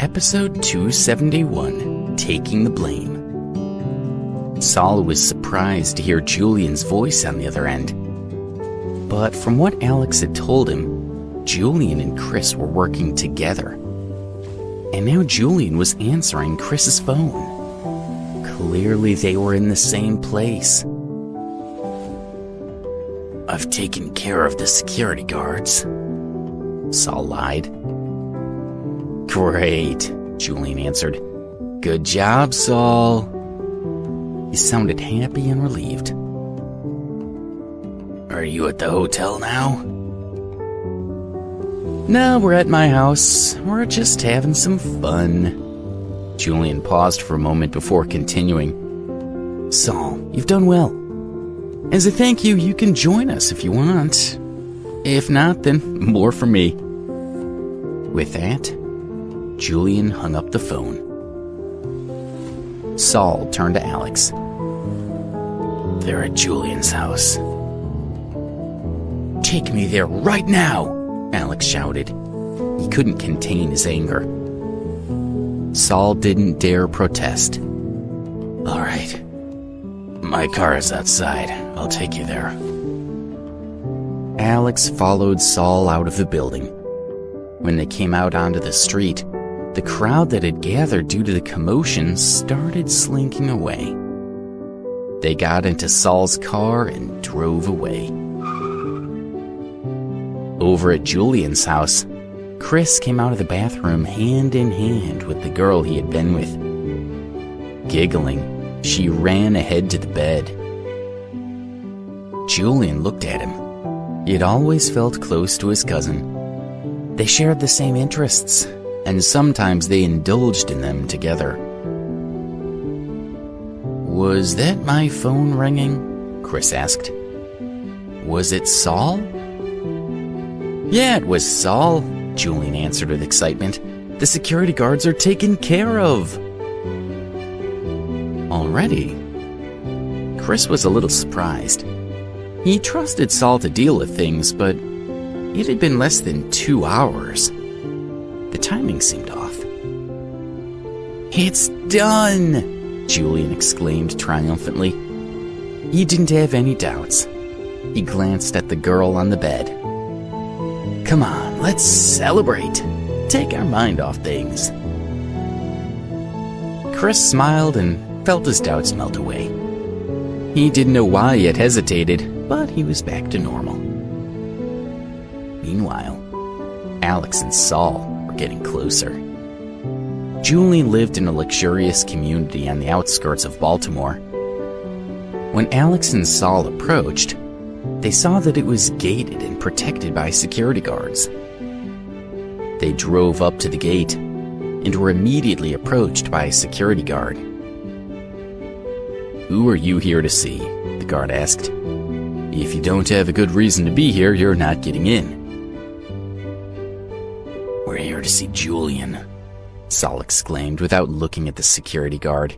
Episode 271, Taking the Blame. Saul was surprised to hear Julian's voice on the other end. But from what Alex had told him, Julian and Chris were working together. And now Julian was answering Chris's phone. Clearly they were in the same place. "I've taken care of the security guards," Saul lied. "Great," Julian answered. "Good job, Saul." He sounded happy and relieved. "Are you at the hotel now?" "No, we're at my house. We're just having some fun." Julian paused for a moment before continuing. "Saul, you've done well. As a thank you, you can join us if you want. If not, then more for me." With that, Julian hung up the phone. Saul turned to Alex. "They're at Julian's house." "Take me there right now!" Alex shouted. He couldn't contain his anger. Saul didn't dare protest. "All right. My car is outside. I'll take you there." Alex followed Saul out of the building. When they came out onto the street, the crowd that had gathered due to the commotion started slinking away. They got into Saul's car and drove away. Over at Julian's house, Chris came out of the bathroom hand in hand with the girl he had been with. Giggling, she ran ahead to the bed. Julian looked at him. He had always felt close to his cousin. They shared the same interests, and sometimes they indulged in them together. "Was that my phone ringing?" Chris asked. "Was it Saul?" "Yeah, it was Saul," Julian answered with excitement. "The security guards are taken care of." Already? Chris was a little surprised. He trusted Saul to deal with things, but it had been less than 2 hours. The timing seemed off. "It's done!" Julian exclaimed triumphantly. He didn't have any doubts. He glanced at the girl on the bed. "Come on, let's celebrate. Take our mind off things." Chris smiled and felt his doubts melt away. He didn't know why he had hesitated, but he was back to normal. Meanwhile, Alex and Saul were getting closer. Julian lived in a luxurious community on the outskirts of Baltimore. When Alex and Saul approached, they saw that it was gated and protected by security guards. They drove up to the gate and were immediately approached by a security guard. "Who are you here to see?" the guard asked. "If you don't have a good reason to be here, you're not getting in." "We're here to see Julian," Saul exclaimed without looking at the security guard.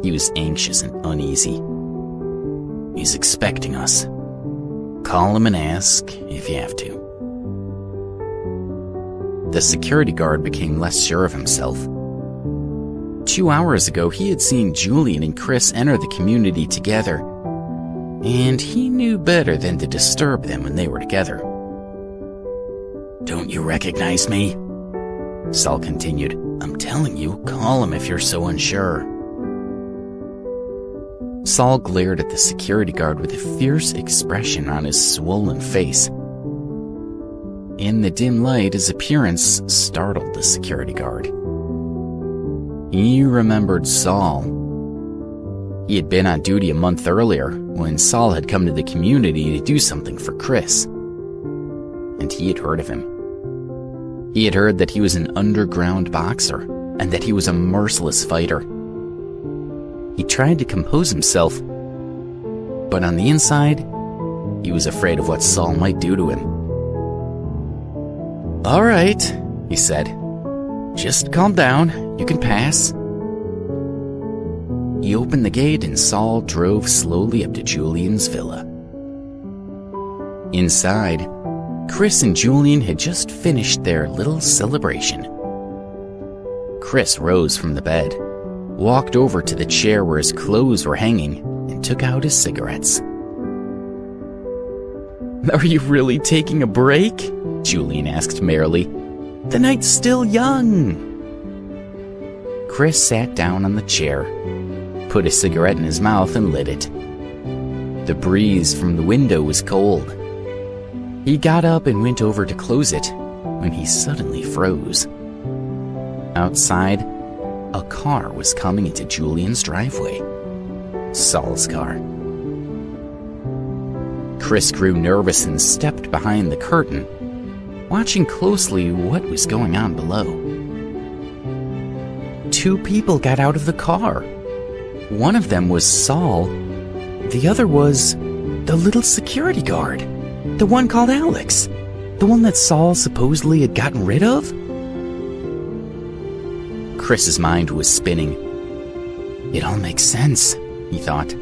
He was anxious and uneasy. "He's expecting us. Call him and ask if you have to." The security guard became less sure of himself. 2 hours ago, he had seen Julian and Chris enter the community together, and he knew better than to disturb them when they were together. "Don't you recognize me?" Saul continued. "I'm telling you, call him if you're so unsure." Saul glared at the security guard with a fierce expression on his swollen face. In the dim light, his appearance startled the security guard. He remembered Saul. He had been on duty a month earlier when Saul had come to the community to do something for Chris. And he had heard of him. He had heard that he was an underground boxer and that he was a merciless fighter. He tried to compose himself, but on the inside, he was afraid of what Saul might do to him. "All right," he said. "Just calm down. You can pass." He opened the gate and Saul drove slowly up to Julian's villa. Inside, Chris and Julian had just finished their little celebration. Chris rose from the bed, walked over to the chair where his clothes were hanging, and took out his cigarettes. "Are you really taking a break?" Julian asked merrily. "The night's still young." Chris sat down on the chair, put a cigarette in his mouth and lit it. The breeze from the window was cold. He got up and went over to close it when he suddenly froze. Outside, a car was coming into Julian's driveway. Saul's car. Chris grew nervous and stepped behind the curtain, watching closely what was going on below. Two people got out of the car. One of them was Saul. The other was the little security guard, the one called Alex, the one that Saul supposedly had gotten rid of. Chris's mind was spinning. It all makes sense, he thought.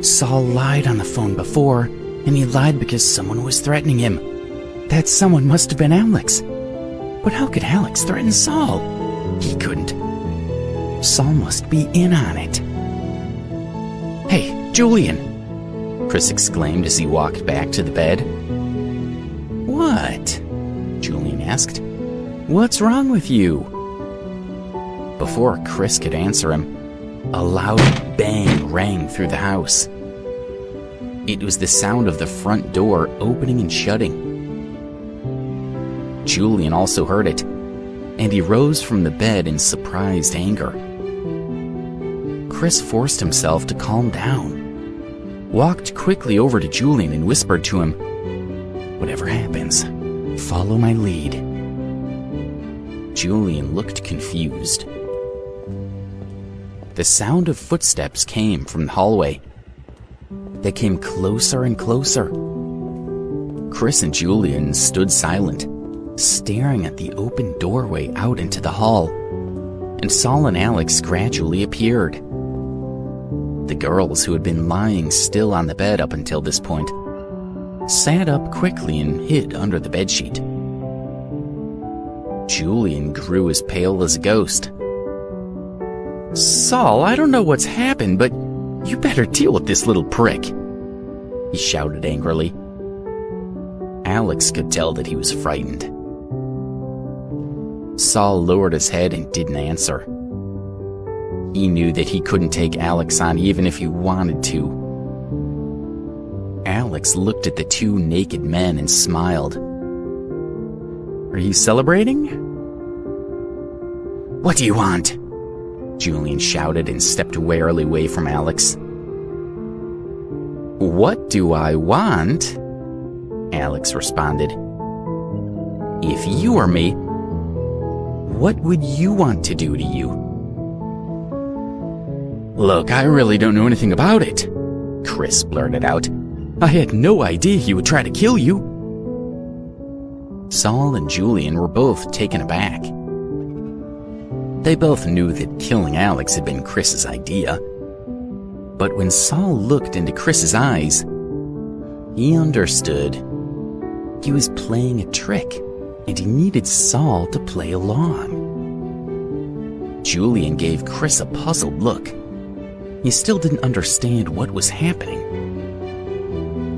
Saul lied on the phone before, and he lied because someone was threatening him. That someone must have been Alex. But how could Alex threaten Saul? He couldn't. Saul must be in on it. "Hey, Julian!" Chris exclaimed as he walked back to the bed. "What?" Julian asked. "What's wrong with you?" Before Chris could answer him, a loud bang rang through the house. It was the sound of the front door opening and shutting. Julian also heard it, and he rose from the bed in surprised anger. Chris forced himself to calm down, walked quickly over to Julian and whispered to him, "Whatever happens, follow my lead." Julian looked confused. The sound of footsteps came from the hallway. They came closer and closer. Chris and Julian stood silent, staring at the open doorway out into the hall, and Saul and Alex gradually appeared. The girls, who had been lying still on the bed up until this point, sat up quickly and hid under the bedsheet. Julian grew as pale as a ghost. "Saul, I don't know what's happened, but you better deal with this little prick," he shouted angrily. Alex could tell that he was frightened. Saul lowered his head and didn't answer. He knew that he couldn't take Alex on even if he wanted to. Alex looked at the two naked men and smiled. "Are you celebrating?" "What do you want?" Julian shouted and stepped warily away from Alex. "What do I want?" Alex responded. "If you were me, what would you want to do to you?" "Look, I really don't know anything about it," Chris blurted out. "I had no idea he would try to kill you." Saul and Julian were both taken aback. They both knew that killing Alex had been Chris's idea. But when Saul looked into Chris's eyes, he understood. He was playing a trick, and he needed Saul to play along. Julian gave Chris a puzzled look. He still didn't understand what was happening.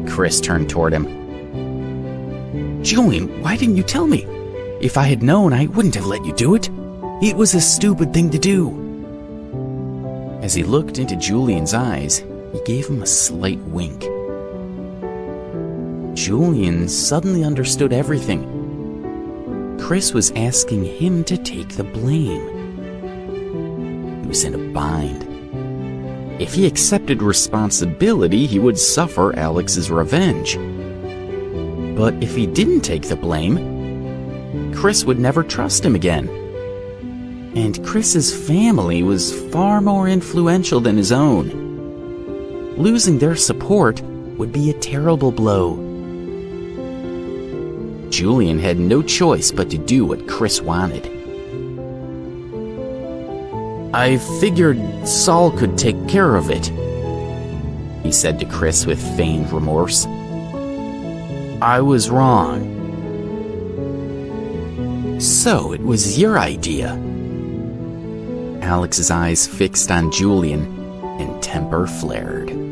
Chris turned toward him. "Julian, why didn't you tell me? If I had known, I wouldn't have let you do it. It was a stupid thing to do." As he looked into Julian's eyes, he gave him a slight wink. Julian suddenly understood everything. Chris was asking him to take the blame. He was in a bind. If he accepted responsibility, he would suffer Alex's revenge. But if he didn't take the blame, Chris would never trust him again. And Chris's family was far more influential than his own. Losing their support would be a terrible blow. Julian had no choice but to do what Chris wanted. "I figured Saul could take care of it," he said to Chris with feigned remorse. "I was wrong." "So it was your idea?" Alex's eyes fixed on Julian, and temper flared.